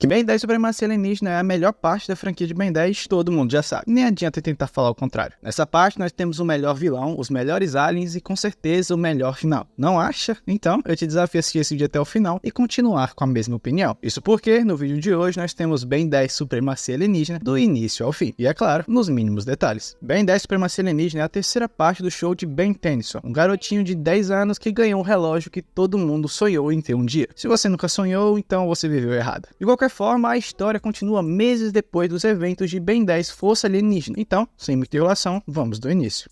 Que Ben 10 Supremacia Alienígena é a melhor parte da franquia de Ben 10, todo mundo já sabe. Nem adianta tentar falar o contrário. Nessa parte nós temos o melhor vilão, os melhores aliens e com certeza o melhor final. Não acha? Então eu te desafio a assistir esse vídeo até o final e continuar com a mesma opinião. Isso porque no vídeo de hoje nós temos Ben 10 Supremacia Alienígena do início ao fim. E é claro, nos mínimos detalhes. Ben 10 Supremacia Alienígena é a terceira parte do show de Ben Tennyson, um garotinho de 10 anos que ganhou um relógio que todo mundo sonhou em ter um dia. Se você nunca sonhou, então você viveu errado. De qualquer forma, a história continua meses depois dos eventos de Ben 10 Força Alienígena. Então, sem muita enrolação, vamos do início.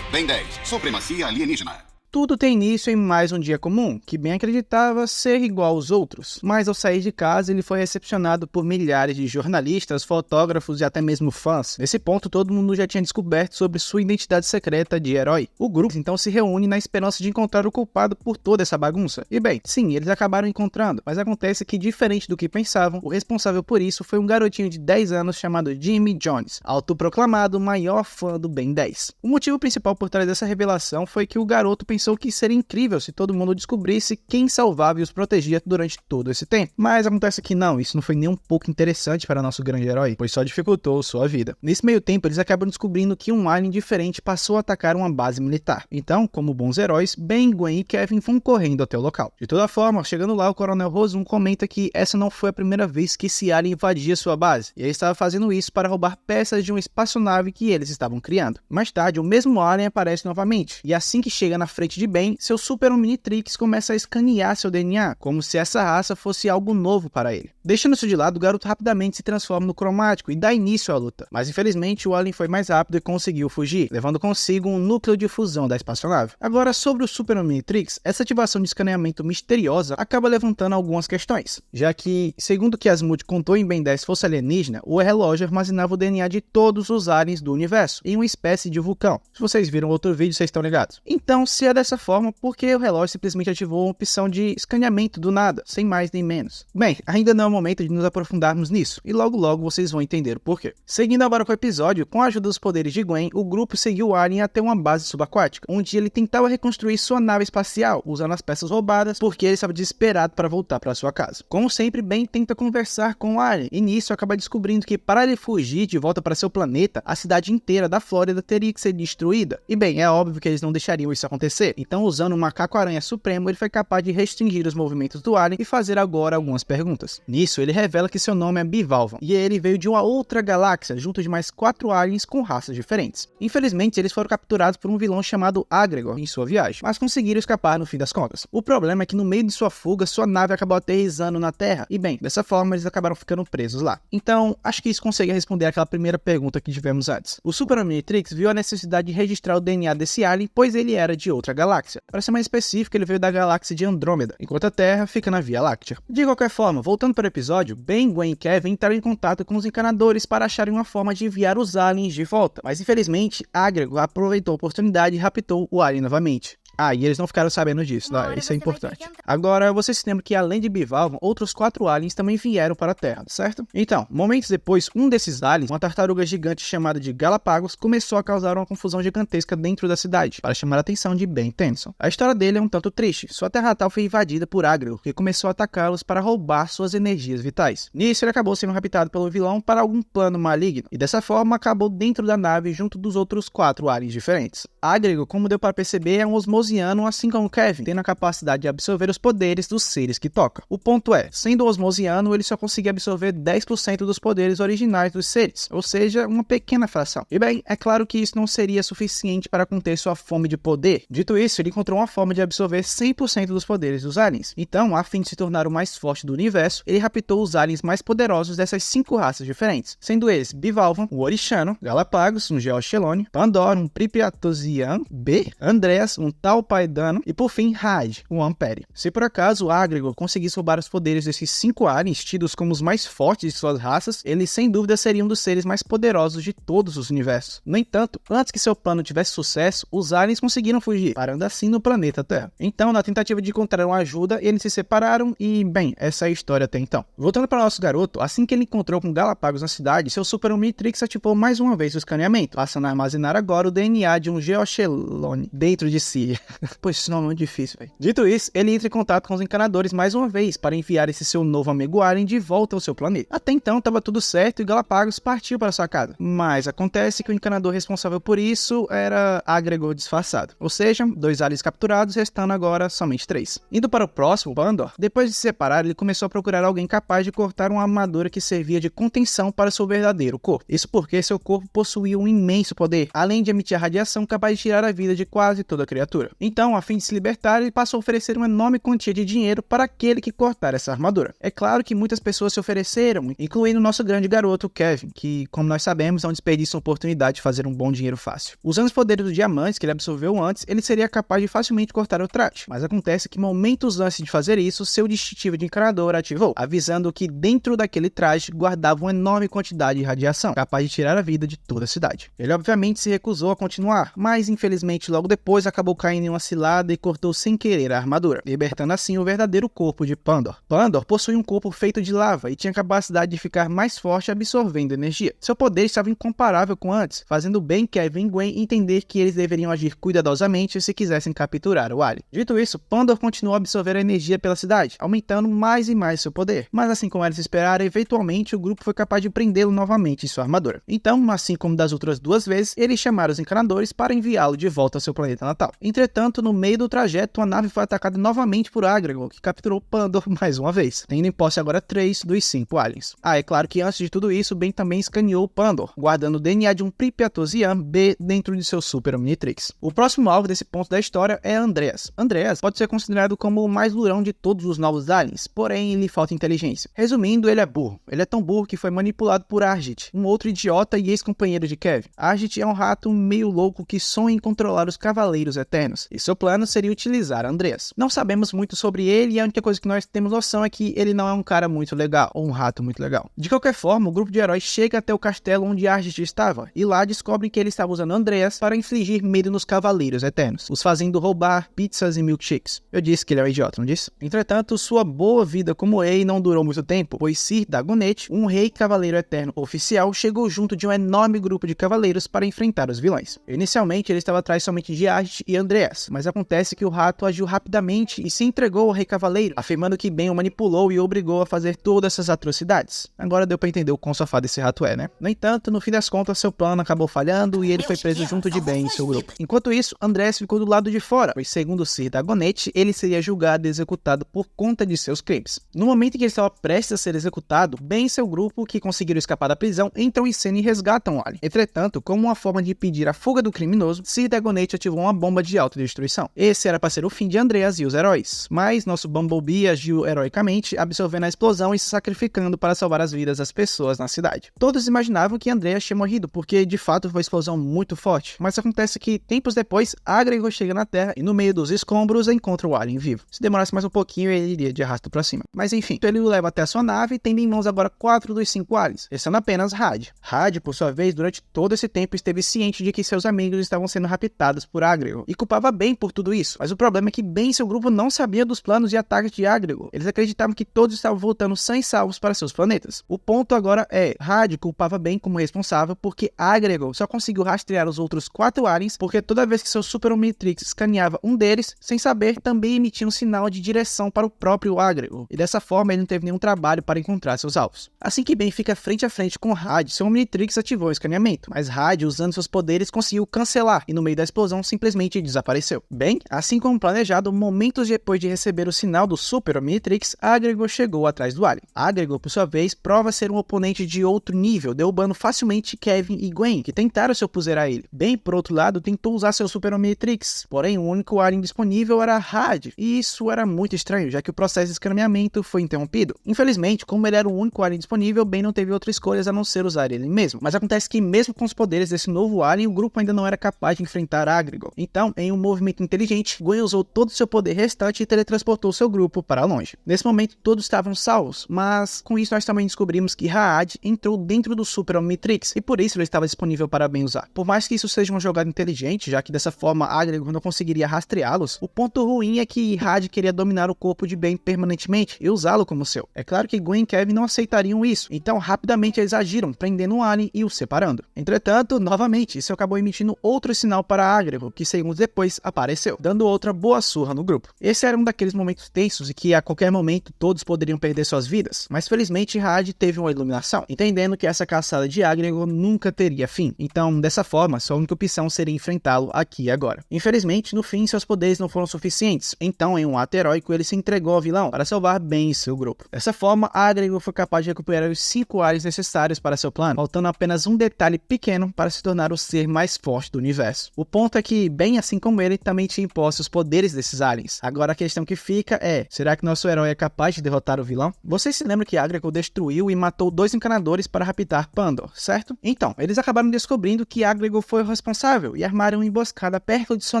Ben 10 Supremacia Alienígena. Tudo tem início em mais um dia comum, que Ben acreditava ser igual aos outros, mas ao sair de casa ele foi recepcionado por milhares de jornalistas, fotógrafos e até mesmo fãs. Nesse ponto todo mundo já tinha descoberto sobre sua identidade secreta de herói. O grupo então se reúne na esperança de encontrar o culpado por toda essa bagunça. E bem, sim, eles acabaram encontrando, mas acontece que diferente do que pensavam, o responsável por isso foi um garotinho de 10 anos chamado Jimmy Jones, autoproclamado maior fã do Ben 10. O motivo principal por trás dessa revelação foi que o garoto pensou que seria incrível se todo mundo descobrisse quem salvava e os protegia durante todo esse tempo. Mas acontece que não, isso não foi nem um pouco interessante para nosso grande herói, pois só dificultou sua vida. Nesse meio tempo, eles acabam descobrindo que um alien diferente passou a atacar uma base militar. Então, como bons heróis, Ben, Gwen e Kevin vão correndo até o local. De toda forma, chegando lá, o Coronel Rosum comenta que essa não foi a primeira vez que esse alien invadia sua base, e ele estava fazendo isso para roubar peças de uma espaçonave que eles estavam criando. Mais tarde, o mesmo alien aparece novamente, e assim que chega na frente de Ben, seu Super Omnitrix começa a escanear seu DNA, como se essa raça fosse algo novo para ele. Deixando isso de lado, o garoto rapidamente se transforma no cromático e dá início à luta. Mas infelizmente o alien foi mais rápido e conseguiu fugir, levando consigo um núcleo de fusão da espaçonave. Agora, sobre o Super Omnitrix, essa ativação de escaneamento misteriosa acaba levantando algumas questões, já que, segundo o que Asmund contou em Ben 10 Força Alienígena, o relógio armazenava o DNA de todos os aliens do universo, em uma espécie de vulcão. Se vocês viram outro vídeo, vocês estão ligados. Então, se é dessa forma, porque o relógio simplesmente ativou uma opção de escaneamento do nada, sem mais nem menos. Bem, ainda não é o momento de nos aprofundarmos nisso, e logo vocês vão entender o porquê. Seguindo agora com o episódio, com a ajuda dos poderes de Gwen, o grupo seguiu o alien até uma base subaquática, onde ele tentava reconstruir sua nave espacial, usando as peças roubadas, porque ele estava desesperado para voltar para sua casa. Como sempre, Ben tenta conversar com o alien, e nisso acaba descobrindo que para ele fugir de volta para seu planeta, a cidade inteira da Flórida teria que ser destruída. E bem, é óbvio que eles não deixariam isso acontecer, então usando o macaco-aranha supremo, ele foi capaz de restringir os movimentos do alien e fazer agora algumas perguntas. Nisso, ele revela que seu nome é Bivalvan, e ele veio de uma outra galáxia, junto de mais 4 aliens com raças diferentes. Infelizmente, eles foram capturados por um vilão chamado Agregor em sua viagem, mas conseguiram escapar no fim das contas. O problema é que no meio de sua fuga, sua nave acabou aterrissando na Terra, e bem, dessa forma eles acabaram ficando presos lá. Então, acho que isso consegue responder aquela primeira pergunta que tivemos antes. O Super Omnitrix viu a necessidade de registrar o DNA desse alien, pois ele era de outra galáxia. Para ser mais específico, ele veio da galáxia de Andrômeda, enquanto a Terra fica na Via Láctea. De qualquer forma, voltando para o episódio, Ben, Gwen e Kevin entraram em contato com os encanadores para acharem uma forma de enviar os aliens de volta, mas infelizmente, Agregor aproveitou a oportunidade e raptou o alien novamente. E eles não ficaram sabendo disso, isso é importante. Agora, você se lembra que além de Bivalvan, outros 4 aliens também vieram para a Terra, certo? Então, momentos depois, um desses aliens, uma tartaruga gigante chamada de Galápagos, começou a causar uma confusão gigantesca dentro da cidade, para chamar a atenção de Ben Tennyson. A história dele é um tanto triste. Sua terra natal foi invadida por Agregor, que começou a atacá-los para roubar suas energias vitais. Nisso, ele acabou sendo raptado pelo vilão para algum plano maligno, e dessa forma acabou dentro da nave junto dos outros 4 aliens diferentes. Agregor, como deu para perceber, é um osmosiano, assim como Kevin, tendo a capacidade de absorver os poderes dos seres que toca. O ponto é, sendo osmosiano, ele só conseguia absorver 10% dos poderes originais dos seres, ou seja, uma pequena fração. E bem, é claro que isso não seria suficiente para conter sua fome de poder. Dito isso, ele encontrou uma forma de absorver 100% dos poderes dos aliens. Então, a fim de se tornar o mais forte do universo, ele raptou os aliens mais poderosos dessas 5 raças diferentes, sendo eles Bivalvan, o Orixano, Galápagos, um Geostelone, Pandora, um Pripyatosian B, Andreas, um Talpaidano e por fim Raid, um Ampere. Se por acaso o Agregor conseguisse roubar os poderes desses 5 aliens, tidos como os mais fortes de suas raças, ele sem dúvida seria um dos seres mais poderosos de todos os universos. No entanto, antes que seu plano tivesse sucesso, os aliens conseguiram fugir, parando assim no planeta Terra. Então, na tentativa de encontrar uma ajuda, eles se separaram e, bem, essa é a história até então. Voltando para o nosso garoto, assim que ele encontrou com Galápagos na cidade, seu Super Omnitrix ativou mais uma vez o escaneamento, passando a armazenar agora o DNA de um Geostelone dentro de si. Pois esse nome é muito difícil, velho. Dito isso, ele entra em contato com os encanadores mais uma vez para enviar esse seu novo amigo Alien de volta ao seu planeta. Até então tava tudo certo e Galápagos partiu para sua casa. Mas acontece que o encanador responsável por isso era Agregor disfarçado. Ou seja, 2 aliens capturados, restando agora somente 3. Indo para o próximo, Pandor, depois de se separar, ele começou a procurar alguém capaz de cortar uma armadura que servia de contenção para seu verdadeiro corpo. Isso porque seu corpo possuía um imenso poder, além de emitir a radiação capaz de tirar a vida de quase toda criatura. Então, a fim de se libertar, ele passou a oferecer uma enorme quantia de dinheiro para aquele que cortar essa armadura. É claro que muitas pessoas se ofereceram, incluindo o nosso grande garoto Kevin, que, como nós sabemos, é um desperdício de oportunidade de fazer um bom dinheiro fácil. Usando os poderes dos diamantes que ele absorveu antes, ele seria capaz de facilmente cortar o traje. Mas acontece que momentos antes de fazer isso, seu distintivo de encanador ativou, avisando que dentro daquele traje guardava uma enorme quantidade de radiação, capaz de tirar a vida de toda a cidade. Ele obviamente se recusou a continuar, mas infelizmente logo depois acabou caindo em uma cilada e cortou sem querer a armadura, libertando assim o verdadeiro corpo de Pandor. Pandor possui um corpo feito de lava e tinha capacidade de ficar mais forte absorvendo energia. Seu poder estava incomparável com antes, fazendo bem Kevin e Gwen entender que eles deveriam agir cuidadosamente se quisessem capturar o alien. Dito isso, Pandor continuou a absorver a energia pela cidade, aumentando mais e mais seu poder. Mas assim como era de se esperar, eventualmente o grupo foi capaz de prendê-lo novamente em sua armadura. Então, assim como das outras 2 vezes, eles chamaram os encanadores para enviá-lo de volta ao seu planeta natal. Entretanto, no meio do trajeto, a nave foi atacada novamente por Agregor, que capturou Pandor mais uma vez, tendo em posse agora 3 dos 5 aliens. É claro que antes de tudo isso, Ben também escaneou Pandor, guardando o DNA de um Pripyatosian B dentro de seu Super Omnitrix. O próximo alvo desse ponto da história é Andreas. Andreas pode ser considerado como o mais durão de todos os novos aliens, porém lhe falta inteligência. Resumindo, ele é burro. Ele é tão burro que foi manipulado por Argit, um outro idiota e ex-companheiro de Kevin. Argit é um rato meio louco que sonha em controlar os Cavaleiros Eternos, e seu plano seria utilizar Andreas. Não sabemos muito sobre ele e a única coisa que nós temos noção é que ele não é um cara muito legal, ou um rato muito legal. De qualquer forma, o grupo de heróis chega até o castelo onde Argit estava, e lá descobrem que ele estava usando Andreas para infligir medo nos Cavaleiros Eternos, os fazendo roubar pizzas e milkshakes. Eu disse que ele é um idiota, não disse? Entretanto, sua boa vida como rei não durou muito tempo, pois Sir Dagonet, um rei cavaleiro eterno oficial, chegou junto de um enorme grupo de cavaleiros para enfrentar os vilões. Inicialmente, ele estava atrás somente de Argit e Andreas, mas acontece que o rato agiu rapidamente e se entregou ao rei cavaleiro, afirmando que Ben o manipulou e o obrigou a fazer todas essas atrocidades. Agora deu para entender o quão safado esse rato é, né? No entanto, no fim das contas, seu plano acabou falhando e ele foi preso junto de Ben e seu grupo. Enquanto isso, Andreas ficou do lado de fora, pois segundo Sir Dagonet, ele seria julgado e executado por conta de seus crimes. No momento em que ele estava prestes a ser executado, Ben e seu grupo, que conseguiram escapar da prisão, entram em cena e resgatam o alien. Entretanto, como uma forma de impedir a fuga do criminoso, Sir Dagonet ativou uma bomba de autodestruição. Esse era para ser o fim de Andreas e os heróis, mas nosso Bumblebee agiu heroicamente, absorvendo a explosão e se sacrificando para salvar as vidas das pessoas na cidade. Todos imaginavam que Andreas tinha morrido, porque de fato foi uma explosão muito forte, mas acontece que tempos depois, Agregor chega na Terra e no meio dos escombros encontra o alien vivo. Se demorasse mais um pouquinho, ele iria de arrasto para cima. Mas enfim, ele o leva até a sua nave, tendo em mãos agora 4 dos 5 aliens, restando apenas Had. Had, por sua vez, durante todo esse tempo esteve ciente de que seus amigos estavam sendo raptados por Agregor, e culpava Ben por tudo isso. Mas o problema é que Ben e seu grupo não sabiam dos planos de ataque de Agregor. Eles acreditavam que todos estavam voltando sãos e salvos para seus planetas. O ponto agora é, Had culpava Ben como responsável porque Agregor só conseguiu rastrear os outros 4 aliens porque toda vez que seu Super Omnitrix escaneava um deles, sem saber, também emitia um sinal de direção para o próprio Agregor, e dessa forma ele não teve nenhum trabalho para encontrar seus alvos. Assim que Ben fica frente a frente com Had, seu Omnitrix ativou o escaneamento, mas Had, usando seus poderes, conseguiu cancelar e no meio da explosão simplesmente desapareceu. Bem, assim como planejado, momentos depois de receber o sinal do Super Omnitrix, Agregor chegou atrás do alien. Agregor, por sua vez, prova ser um oponente de outro nível, derrubando facilmente Kevin e Gwen, que tentaram se opuser a ele. Ben, por outro lado, tentou usar seu Super Omnitrix, porém o único alien disponível era Had, e isso era muito estranho, já que o processo de escaneamento foi interrompido. Infelizmente, como ele era o único alien disponível, Ben não teve outras escolhas a não ser usar ele mesmo. Mas acontece que mesmo com os poderes desse novo alien, o grupo ainda não era capaz de enfrentar Agregor. Então, em um movimento inteligente, Gwen usou todo o seu poder restante e teletransportou seu grupo para longe. Nesse momento, todos estavam salvos, mas com isso nós também descobrimos que Had entrou dentro do Super Omnitrix, e por isso ele estava disponível para Ben usar. Por mais que isso seja uma jogada inteligente, já que dessa forma Agregor não conseguiria rastreá-los, o ponto ruim é que Had queria dominar o corpo de Ben permanentemente e usá-lo como seu. É claro que Gwen e Kevin não aceitariam isso, então rapidamente eles agiram, prendendo o alien e o separando. Entretanto, novamente, isso acabou emitindo outro sinal para Agregor, que segundos depois heróis apareceu, dando outra boa surra no grupo. Esse era um daqueles momentos tensos em que a qualquer momento todos poderiam perder suas vidas, mas felizmente Had teve uma iluminação, entendendo que essa caçada de Agregor nunca teria fim. Então, dessa forma, sua única opção seria enfrentá-lo aqui e agora. Infelizmente, no fim, seus poderes não foram suficientes, então em um ato heróico ele se entregou ao vilão para salvar bem seu grupo. Dessa forma, Agregor foi capaz de recuperar os 5 ares necessários para seu plano, faltando apenas um detalhe pequeno para se tornar o ser mais forte do universo. O ponto é que, bem assim como ele, também tinha imposto os poderes desses aliens. Agora a questão que fica é, será que nosso herói é capaz de derrotar o vilão? Vocês se lembram que Agregor destruiu e matou 2 encanadores para raptar Pandor, certo? Então, eles acabaram descobrindo que Agregor foi o responsável e armaram uma emboscada perto de sua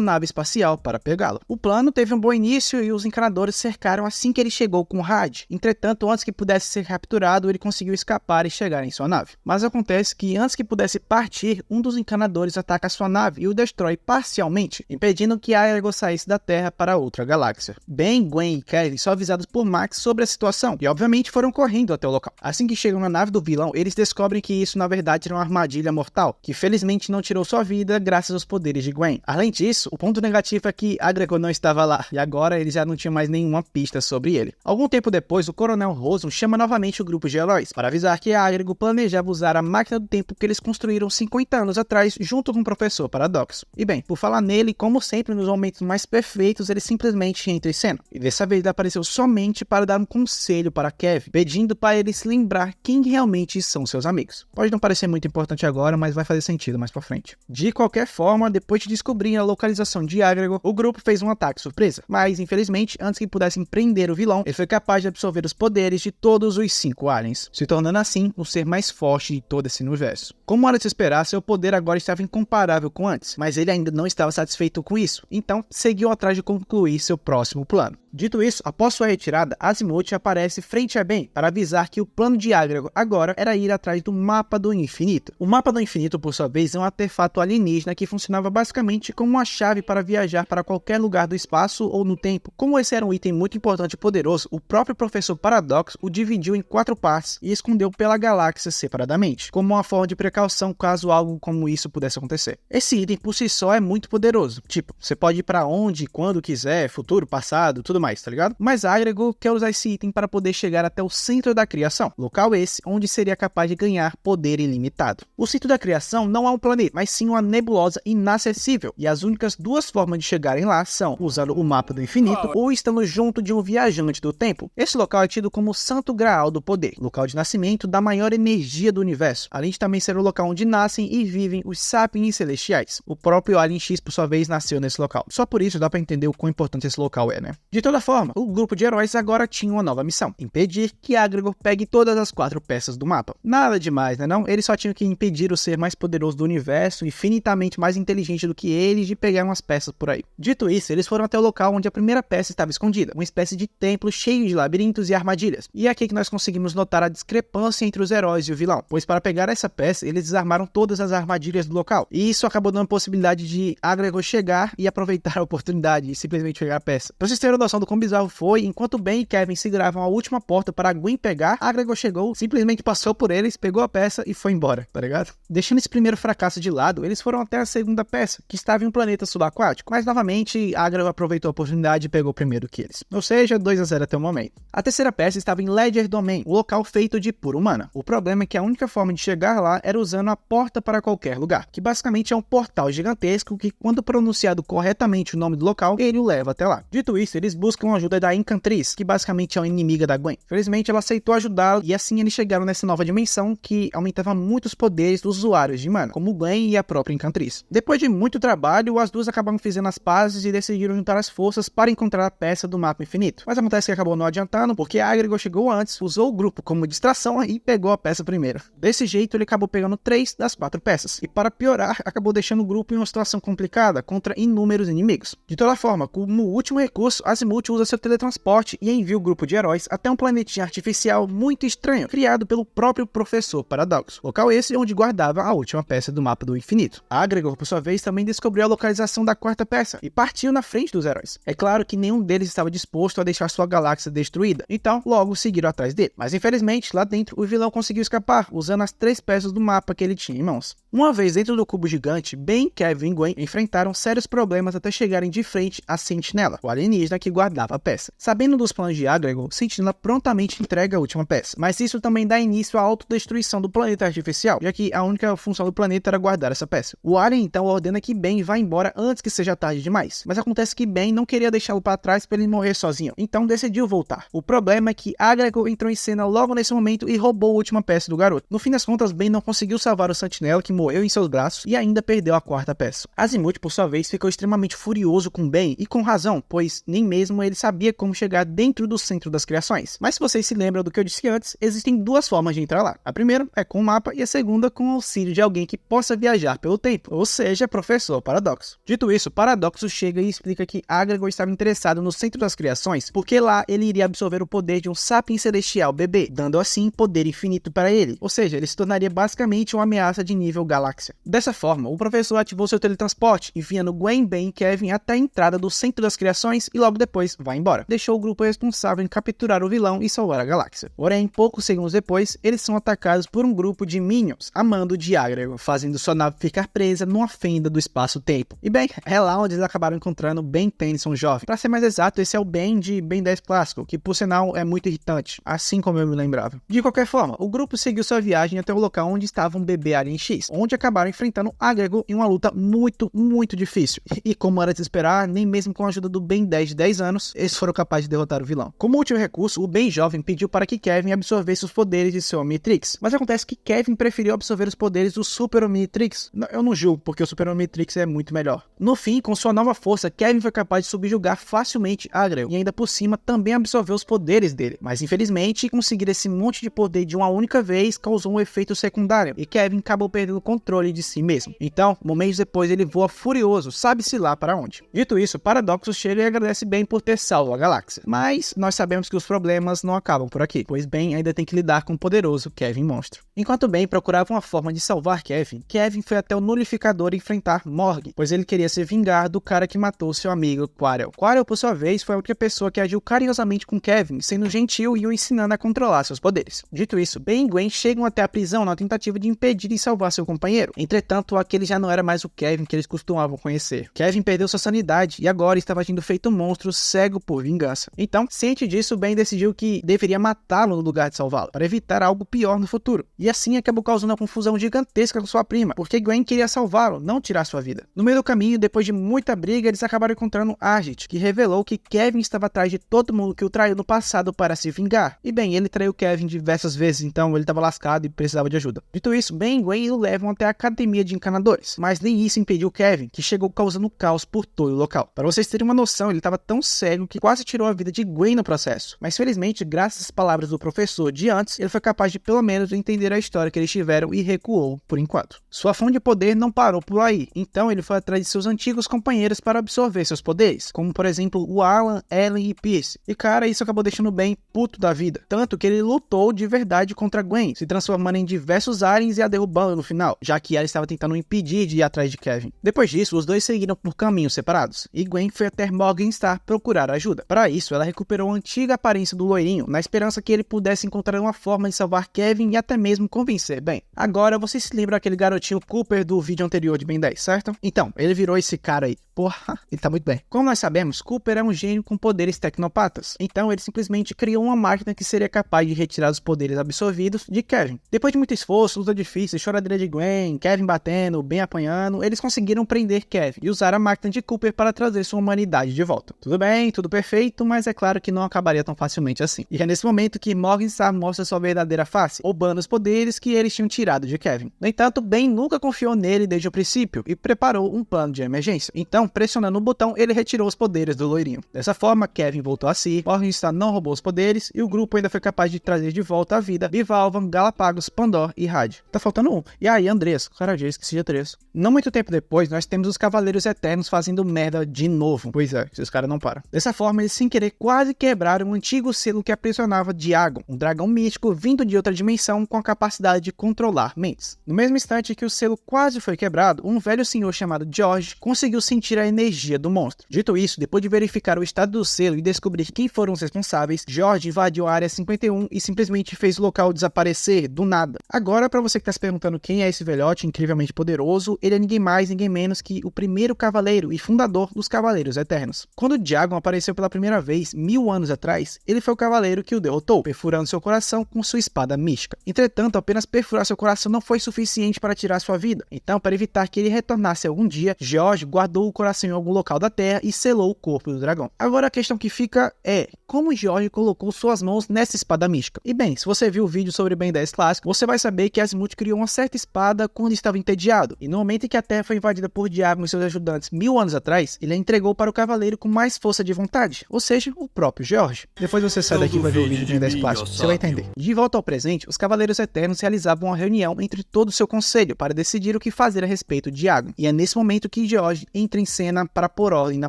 nave espacial para pegá-lo. O plano teve um bom início e os encanadores cercaram assim que ele chegou com Had. Entretanto, antes que pudesse ser capturado, ele conseguiu escapar e chegar em sua nave. Mas acontece que antes que pudesse partir, um dos encanadores ataca sua nave e o destrói parcialmente, impedindo que Agregor saísse da Terra para outra galáxia. Ben, Gwen e Kevin são avisados por Max sobre a situação e obviamente foram correndo até o local. Assim que chegam na nave do vilão, eles descobrem que isso na verdade era uma armadilha mortal, que felizmente não tirou sua vida graças aos poderes de Gwen. Além disso, o ponto negativo é que Agregor não estava lá, e agora eles já não tinham mais nenhuma pista sobre ele. Algum tempo depois, o Coronel Rosen chama novamente o grupo de heróis para avisar que Agregor planejava usar a máquina do tempo que eles construíram 50 anos atrás junto com o Professor Paradoxo. E bem, por falar nele, como sempre nos momentos mais perfeitos, ele simplesmente entra em cena. E dessa vez ele apareceu somente para dar um conselho para Kevin, pedindo para ele se lembrar quem realmente são seus amigos. Pode não parecer muito importante agora, mas vai fazer sentido mais pra frente. De qualquer forma, depois de descobrir a localização de Agregor, o grupo fez um ataque surpresa, mas infelizmente, antes que pudessem prender o vilão, ele foi capaz de absorver os poderes de todos os 5 aliens, se tornando assim o ser mais forte de todo esse universo. Como era de se esperar, seu poder agora estava incomparável com antes, mas ele ainda não estava satisfeito com isso, então seguiu atrás de concluir seu próximo plano. Dito isso, após sua retirada, Azimuth aparece frente a Ben para avisar que o plano de Agregor agora era ir atrás do Mapa do Infinito. O Mapa do Infinito, por sua vez, é um artefato alienígena que funcionava basicamente como uma chave para viajar para qualquer lugar do espaço ou no tempo. Como esse era um item muito importante e poderoso, o próprio Professor Paradoxo o dividiu em 4 partes e escondeu pela galáxia separadamente, como uma forma de precaução caso algo como isso pudesse acontecer. Esse item por si só é muito poderoso, tipo, você pode ir para onde e quando quiser, futuro, passado, tudo mais, tá ligado? Mas Agregor quer usar esse item para poder chegar até o centro da criação, local esse onde seria capaz de ganhar poder ilimitado. O centro da criação não é um planeta, mas sim uma nebulosa inacessível, e as únicas 2 formas de chegarem lá são usando o Mapa do Infinito ou estando junto de um viajante do tempo. Esse local é tido como o Santo Graal do Poder, local de nascimento da maior energia do universo, além de também ser o local onde nascem e vivem os Sapiens Celestiais. O próprio Alien X, por sua vez, nasceu nesse local. Só por isso dá pra entender o quão importante esse local é, né? De toda forma, o grupo de heróis agora tinha uma nova missão: impedir que Agregor pegue todas as 4 peças do mapa. Nada demais, né não? Eles só tinham que impedir o ser mais poderoso do universo, infinitamente mais inteligente do que eles, de pegar umas peças por aí. Dito isso, eles foram até o local onde a primeira peça estava escondida, uma espécie de templo cheio de labirintos e armadilhas. E é aqui que nós conseguimos notar a discrepância entre os heróis e o vilão, pois para pegar essa peça, eles desarmaram todas as armadilhas do local. E isso acabou dando a possibilidade de Agregor chegar e aproveitar a oportunidade e simplesmente pegar a peça. Pra vocês terem noção do quão bizarro foi, enquanto Ben e Kevin seguravam a última porta para Gwen pegar, Agregor chegou, simplesmente passou por eles, pegou a peça e foi embora, tá ligado? Deixando esse primeiro fracasso de lado, eles foram até a segunda peça, que estava em um planeta subaquático, mas novamente Agregor aproveitou a oportunidade e pegou primeiro que eles. Ou seja, 2-0 até o momento. A terceira peça estava em Ledger Domain, um local feito de pura humana. O problema é que a única forma de chegar lá era usando a porta para qualquer lugar, que basicamente é um portal gigantesco que, quando pronunciado corretamente o nome do local, ele o leva até lá. Dito isso, eles buscam a ajuda da Encantriz, que basicamente é uma inimiga da Gwen. Felizmente, ela aceitou ajudá-lo e assim eles chegaram nessa nova dimensão que aumentava muito os poderes dos usuários de mana, como Gwen e a própria Encantriz. Depois de muito trabalho, as duas acabaram fazendo as pazes e decidiram juntar as forças para encontrar a peça do Mapa Infinito. Mas acontece que acabou não adiantando, porque Agregor chegou antes, usou o grupo como distração e pegou a peça primeiro. Desse jeito, ele acabou pegando 3 das 4 peças, e para piorar, acabou deixando o grupo em uma situação complicada contra inúmeros inimigos. De toda forma, como último recurso, Azimuth usa seu teletransporte e envia o grupo de heróis até um planetinha artificial muito estranho, criado pelo próprio Professor Paradoxo, local esse onde guardava a última peça do Mapa do Infinito. Agregor, por sua vez, também descobriu a localização da 4ª peça e partiu na frente dos heróis. É claro que nenhum deles estava disposto a deixar sua galáxia destruída, então logo seguiram atrás dele. Mas infelizmente, lá dentro, o vilão conseguiu escapar, usando as 3 peças do mapa que ele tinha em mãos. Uma vez dentro do cubo gigante, Ben, Kevin e Gwen enfrentaram sérios vários problemas até chegarem de frente a Sentinela, o alienígena que guardava a peça. Sabendo dos planos de Agregor, Sentinela prontamente entrega a última peça, mas isso também dá início à autodestruição do planeta artificial, já que a única função do planeta era guardar essa peça. O Alien então ordena que Ben vá embora antes que seja tarde demais, mas acontece que Ben não queria deixá-lo para trás para ele morrer sozinho, então decidiu voltar. O problema é que Agregor entrou em cena logo nesse momento e roubou a última peça do garoto. No fim das contas, Ben não conseguiu salvar o Sentinela, que morreu em seus braços, e ainda perdeu a quarta peça. Azimuth, por sua vez, ficou extremamente furioso com Ben, e com razão, pois nem mesmo ele sabia como chegar dentro do centro das criações. Mas se vocês se lembram do que eu disse antes, existem duas formas de entrar lá. A primeira é com o mapa e a segunda com o auxílio de alguém que possa viajar pelo tempo, ou seja, Professor Paradoxo. Dito isso, Paradoxo chega e explica que Agregor estava interessado no centro das criações, porque lá ele iria absorver o poder de um Sapiens Celestial bebê, dando assim poder infinito para ele, ou seja, ele se tornaria basicamente uma ameaça de nível galáxia. Dessa forma, o professor ativou seu teletransporte, enviando Gwen, Ben e Kevin até a entrada do centro das criações e logo depois vai embora. Deixou o grupo responsável em capturar o vilão e salvar a galáxia. Porém, poucos segundos depois, eles são atacados por um grupo de Minions, a mando de Agregor, fazendo sua nave ficar presa numa fenda do espaço-tempo. E bem, é lá onde eles acabaram encontrando Ben Tennyson jovem. Para ser mais exato, esse é o Ben de Ben 10 clássico, que por sinal é muito irritante, assim como eu me lembrava. De qualquer forma, o grupo seguiu sua viagem até o local onde estava um bebê Alien X, onde acabaram enfrentando Agregor em uma luta muito difícil. E como era de esperar, nem mesmo com a ajuda do Ben 10 de 10 anos, eles foram capazes de derrotar o vilão. Como último recurso, o Ben jovem pediu para que Kevin absorvesse os poderes de seu Omnitrix, mas acontece que Kevin preferiu absorver os poderes do Super Omnitrix. Eu não julgo, porque o Super Omnitrix é muito melhor. No fim, com sua nova força, Kevin foi capaz de subjugar facilmente Agregor, e ainda por cima também absorveu os poderes dele, mas infelizmente conseguir esse monte de poder de uma única vez causou um efeito secundário, e Kevin acabou perdendo o controle de si mesmo. Então, momentos depois ele voa furioso, sabe-se lá para onde. Dito isso, Paradoxo chega e agradece Ben por ter salvo a galáxia, mas nós sabemos que os problemas não acabam por aqui, pois Ben ainda tem que lidar com o poderoso Kevin Monstro. Enquanto Ben procurava uma forma de salvar Kevin, Kevin foi até o Nulificador enfrentar Morg, pois ele queria se vingar do cara que matou seu amigo Quarel. Quarel, por sua vez, foi a única pessoa que agiu carinhosamente com Kevin, sendo gentil e o ensinando a controlar seus poderes. Dito isso, Ben e Gwen chegam até a prisão na tentativa de impedir e salvar seu companheiro. Entretanto, aquele já não era mais o Kevin que eles costumavam conhecer. Kevin perdeu sua sanidade e agora estava agindo feito um monstro cego por vingança. Então, ciente disso, Ben decidiu que deveria matá-lo no lugar de salvá-lo, para evitar algo pior no futuro. E assim acabou causando uma confusão gigantesca com sua prima, porque Gwen queria salvá-lo, não tirar sua vida. No meio do caminho, depois de muita briga, eles acabaram encontrando Argit, que revelou que Kevin estava atrás de todo mundo que o traiu no passado para se vingar. E bem, ele traiu Kevin diversas vezes, então ele estava lascado e precisava de ajuda. Dito isso, Ben e Gwen o levam até a academia de encanadores, mas nem isso impediu Kevin, que chegou causando caos por todo o local. Para vocês terem uma noção, ele estava tão cego que quase tirou a vida de Gwen no processo. Mas felizmente, graças às palavras do professor de antes, ele foi capaz de pelo menos entender a história que eles tiveram e recuou por enquanto. Sua fonte de poder não parou por aí, então ele foi atrás de seus antigos companheiros para absorver seus poderes, como por exemplo o Alan, Ellen e Pierce. E cara, isso acabou deixando Ben puto da vida, tanto que ele lutou de verdade contra Gwen, se transformando em diversos aliens e a derrubando no final, já que ela estava tentando impedir de ir atrás de Kevin. Depois disso, os dois seguiram por caminhos separados, e Gwen foi até Morgenstar procurar ajuda. Para isso, ela recuperou a antiga aparência do loirinho, na esperança que ele pudesse encontrar uma forma de salvar Kevin e até mesmo convencer Ben. Agora, vocês se lembram daquele garotinho Cooper do vídeo anterior de Ben 10, certo? Então, ele virou esse cara aí. Porra, ele tá muito bem. Como nós sabemos, Cooper é um gênio com poderes tecnopatas. Então ele simplesmente criou uma máquina que seria capaz de retirar os poderes absorvidos de Kevin. Depois de muito esforço, luta difícil, choradeira de Gwen, Kevin batendo, Ben apanhando, eles conseguiram prender Kevin e usar a máquina de Cooper para trazer sua humanidade de volta. Tudo bem, tudo perfeito, mas é claro que não acabaria tão facilmente assim. E é nesse momento que Morgenstar mostra sua verdadeira face, roubando os poderes que eles tinham tirado de Kevin. No entanto, Ben nunca confiou nele desde o princípio e preparou um plano de emergência. Então, pressionando o botão, ele retirou os poderes do loirinho. Dessa forma, Kevin voltou a si, Morgenstar não roubou os poderes e o grupo ainda foi capaz de trazer de volta à vida Bivalvan, Galapagos, Pandor e Had. Tá faltando um. E aí, Andrés. Cara, eu já esqueci de 3. Não muito tempo depois, nós temos os Cavaleiros Eternos fazendo merda de novo. Pois é, esses caras não param. Dessa forma, eles sem querer quase quebraram um antigo selo que aprisionava Diagon, um dragão místico vindo de outra dimensão com a capacidade de controlar mentes. No mesmo instante que o selo quase foi quebrado, um velho senhor chamado George conseguiu sentir a energia do monstro. Dito isso, depois de verificar o estado do selo e descobrir quem foram os responsáveis, George invadiu a área 51 e simplesmente fez o local desaparecer do nada. Agora, para você que tá se perguntando quem é esse velhote incrivelmente poderoso, ele é ninguém mais, ninguém menos que o primeiro cavaleiro e fundador dos Cavaleiros Eternos. Quando Diagon apareceu pela primeira vez 1000 anos atrás, ele foi o cavaleiro que o derrotou, perfurando seu coração com sua espada mística. Entretanto, apenas perfurar seu coração não foi suficiente para tirar sua vida. Então, para evitar que ele retornasse algum dia, George guardou o coração em algum local da Terra e selou o corpo do dragão. Agora a questão que fica é, como George colocou suas mãos nessa espada mística? E bem, se você viu o vídeo sobre Ben 10 clássico, você vai saber que Azimuth criou uma certa espada quando estava entediado, e no momento em que a Terra foi invadida por Diagon e seus ajudantes 1000 anos atrás, ele a entregou para o cavaleiro com mais força de vontade, ou seja, o próprio George. Depois você sai daqui e vai ver o vídeo de Ben 10 clássico, você vai entender. De volta ao presente, os Cavaleiros Eternos realizavam uma reunião entre todo o seu conselho para decidir o que fazer a respeito de Diagon, e é nesse momento que George entra em cena para pôr ordem na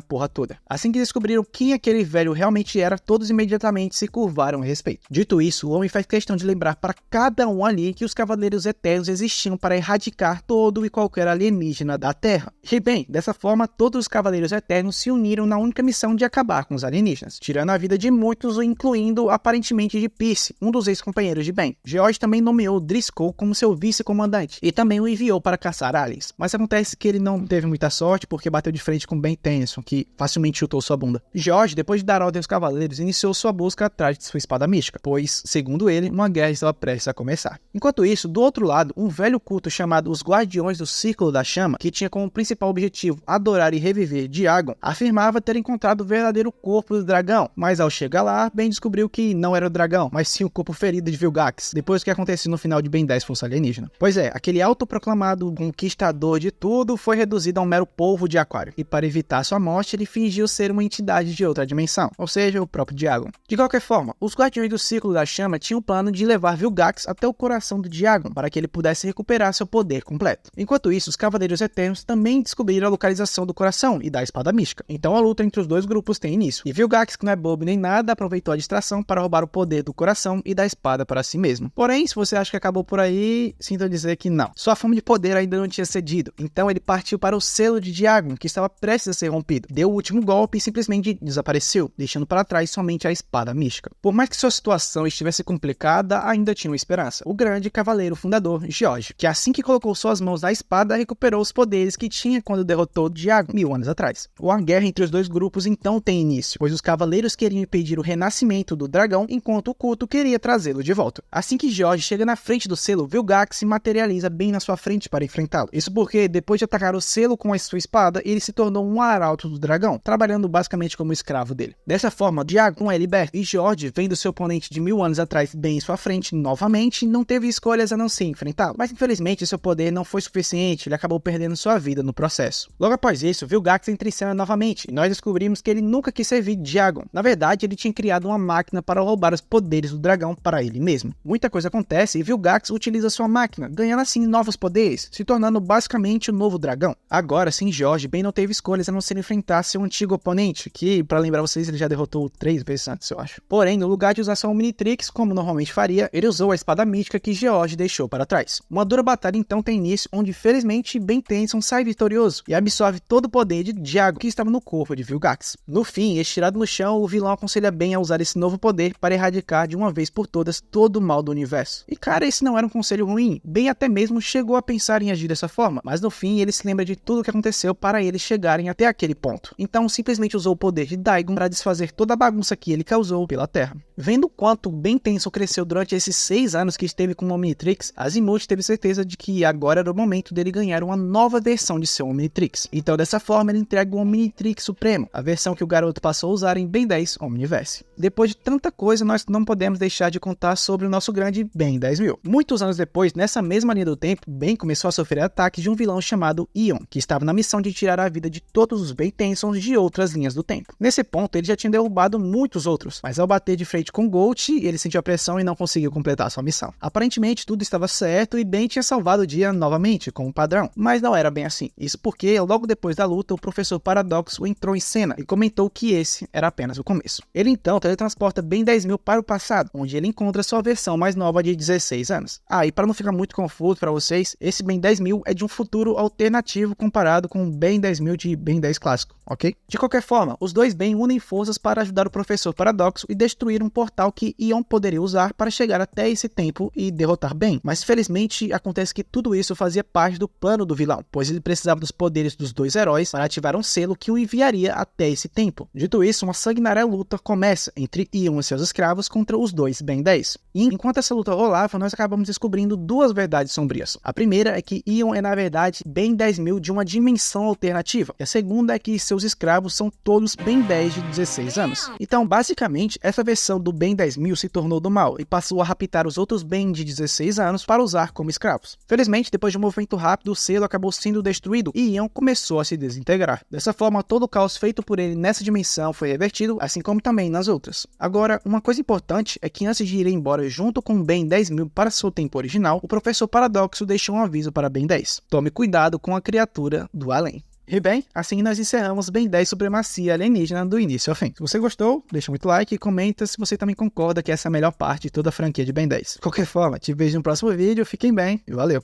porra toda. Assim que descobriram quem aquele velho realmente era, todos imediatamente se curvaram a respeito. Dito isso, o homem faz questão de lembrar para cada um ali que os Cavaleiros Eternos existiam para erradicar todo e qualquer alienígena da Terra. E bem, dessa forma, todos os Cavaleiros Eternos se uniram na única missão de acabar com os alienígenas, tirando a vida de muitos, incluindo aparentemente de Pierce, um dos ex-companheiros de Ben. George também nomeou Driscoll como seu vice-comandante e também o enviou para caçar aliens. Mas acontece que ele não teve muita sorte porque bateu de frente com Ben Tennyson, que facilmente chutou sua bunda. George, depois de dar ordem aos cavaleiros, iniciou sua busca atrás de sua espada mística, pois, segundo ele, uma guerra estava prestes a começar. Enquanto isso, do outro lado, um velho culto chamado os Guardiões do Círculo da Chama, que tinha como principal objetivo adorar e reviver Diagon, afirmava ter encontrado o verdadeiro corpo do dragão, mas ao chegar lá, Ben descobriu que não era o dragão, mas sim o corpo ferido de Vilgax, depois do que aconteceu no final de Ben 10 Força Alienígena. Pois é, aquele autoproclamado conquistador de tudo foi reduzido a um mero polvo de aquário, e para evitar sua morte, ele fingiu ser uma entidade de outra dimensão, ou seja, o próprio Diagon. De qualquer forma, os Guardiões do Círculo da Chama tinham o plano de levar Vilgax até o coração do Diagon, para que ele pudesse recuperar seu poder completo. Enquanto isso, os Cavaleiros Eternos também descobriram a localização do coração e da espada mística. Então a luta entre os dois grupos tem início, e Vilgax, que não é bobo nem nada, aproveitou a distração para roubar o poder do coração e da espada para si mesmo. Porém, se você acha que acabou por aí, sinto dizer que não. Sua fome de poder ainda não tinha cedido, então ele partiu para o selo de Diagon, que estava prestes a ser rompido, deu o último golpe e simplesmente desapareceu, deixando para trás somente a espada mística. Por mais que sua situação estivesse complicada, ainda tinha uma esperança. O grande cavaleiro fundador, George, que assim que colocou suas mãos na espada, recuperou os poderes que tinha quando derrotou Diagon 1000 anos atrás. Uma guerra entre os dois grupos então tem início, pois os cavaleiros queriam impedir o renascimento do dragão, enquanto o culto queria trazê-lo de volta. Assim que George chega na frente do selo, Vilgax se materializa bem na sua frente para enfrentá-lo. Isso porque, depois de atacar o selo com a sua espada, ele se tornou um arauto do dragão, trabalhando basicamente como escravo dele. Dessa forma, Diagon é liberto, e George, vendo seu oponente de 1000 anos atrás bem em sua frente novamente, não teve escolhas a não ser enfrentá-lo. Mas infelizmente seu poder não foi suficiente, ele acabou perdendo sua vida no processo. Logo após isso, Vilgax entra em cena novamente, e nós descobrimos que ele nunca quis servir Diagon. Na verdade, ele tinha criado uma máquina para roubar os poderes do dragão para ele mesmo. Muita coisa acontece e Vilgax utiliza sua máquina, ganhando assim novos poderes, se tornando basicamente o novo dragão. Agora sim, George bem não teve escolhas a não ser enfrentar seu antigo oponente, que, para lembrar vocês, ele já derrotou 3 vezes antes, eu acho. Porém, no lugar de usar sua Omnitrix, como normalmente faria, ele usou a espada mística que George deixou para trás. Uma dura batalha então tem início, onde felizmente Ben Tennyson sai vitorioso e absorve todo o poder de Diagon que estava no corpo de Vilgax. No fim, estirado no chão, o vilão aconselha Ben a usar esse novo poder para erradicar de uma vez por todas todo o mal do universo. E cara, esse não era um conselho ruim, Ben até mesmo chegou a pensar em agir dessa forma, mas no fim ele se lembra de tudo o que aconteceu para eles chegarem até aquele ponto. Então simplesmente usou o poder de Daigon para desfazer toda a bagunça que ele causou pela Terra. Vendo o quanto Ben Tennyson cresceu durante esses 6 anos que esteve com o Omnitrix, Azimuth teve certeza de que agora era o momento dele ganhar uma nova versão de seu Omnitrix. Então dessa forma ele entrega o Omnitrix Supremo, a versão que o garoto passou a usar em Ben 10 Omniverse. Depois de tanta coisa, nós não podemos deixar de contar sobre o nosso grande Ben 10.000. Muitos anos depois, nessa mesma linha do tempo, Ben começou a sofrer ataques de um vilão chamado Ion, que estava na missão de tirar a vida de todos os Ben Tennysons de outras linhas do tempo. Nesse ponto, ele já tinha derrubado muitos outros, mas ao bater de frente com Gold, ele sentiu a pressão e não conseguiu completar sua missão. Aparentemente, tudo estava certo e Ben tinha salvado o dia novamente, como padrão, mas não era bem assim. Isso porque, logo depois da luta, o professor Paradoxo entrou em cena e comentou que esse era apenas o começo. Ele então teletransporta Ben 10.000 para o passado, onde ele encontra sua versão mais nova de 16 anos. E para não ficar muito confuso para vocês, esse Ben 10.000 é de um futuro alternativo comparado com o Ben 10.000 de Ben 10 clássico, ok? De qualquer forma, os dois Ben unem forças para ajudar o professor Paradoxo e destruir um portal que Ion poderia usar para chegar até esse tempo e derrotar Ben. Mas felizmente acontece que tudo isso fazia parte do plano do vilão, pois ele precisava dos poderes poderes dos dois heróis para ativar um selo que o enviaria até esse tempo. Dito isso, uma sanguinária luta começa entre Ion e seus escravos contra os dois Ben 10. E enquanto essa luta rolava, nós acabamos descobrindo duas verdades sombrias. A primeira é que Ion é na verdade Ben 10.000 de uma dimensão alternativa. E a segunda é que seus escravos são todos Ben 10 de 16 anos. Então, basicamente, essa versão do Ben 10.000 se tornou do mal e passou a raptar os outros Ben de 16 anos para usar como escravos. Felizmente, depois de um movimento rápido, o selo acabou sendo destruído e Ion começou a se desintegrar. Dessa forma, todo o caos feito por ele nessa dimensão foi revertido, assim como também nas outras. Agora, uma coisa importante é que antes de ir embora junto com Ben 10.000 para seu tempo original, o Professor Paradoxo deixou um aviso para Ben 10. Tome cuidado com a criatura do além. E bem, assim nós encerramos Ben 10 Supremacia Alienígena do início ao fim. Se você gostou, deixa muito like e comenta se você também concorda que essa é a melhor parte de toda a franquia de Ben 10. De qualquer forma, te vejo no próximo vídeo, fiquem bem e valeu!